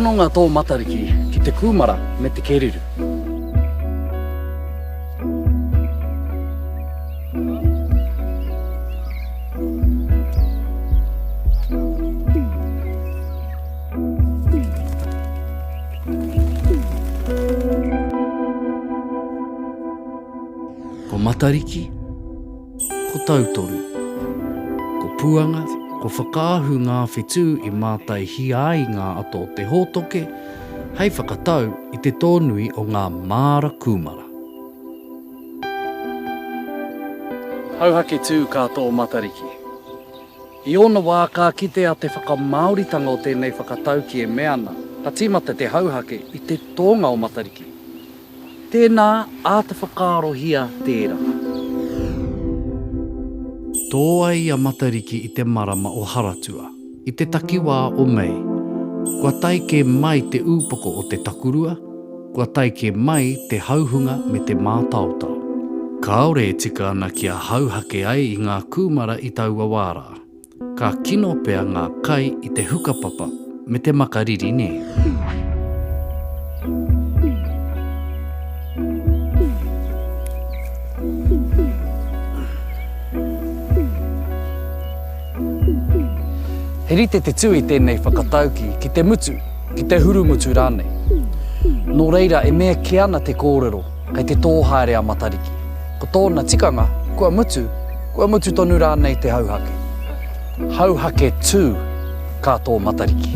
no ngā tō matariki ki te kūmara me te keriru. Ko matariki, ko tautoru, ko puanga, ko whakaahu ngā whetū i mātai hiai ngā ato o te hōtoke, hei whakatau i te tōnui o ngā māra kūmara. Hauhake tū kātō matariki. I ona wā ka kitea te whakamauritanga o tēnei whakatau ki e meana, ka tīmata te hauhake i te tōnga o matariki. Tēnā a te whakaarohia tērā. Tō ai a matariki i te marama o Haratua, i te takiwā o Mei. Kua taike mai te ūpoko o te takurua, kua taike mai te hauhunga me te mātautau. Kāore e tika ana kia hauhake ai i ngā kūmara i taua wārā. Ka kino pea ngā kai i te hukapapa me te makariri ne. He rite te tui tēnei whakatauki ki te mutu, ki te hurumutu rānei. Nō reira e mea ki ana te kōrero, kei te tōhaere a matariki. Ko tōna tikanga, kua mutu tonu rānei te hauhake. Hauhake tū kātō matariki.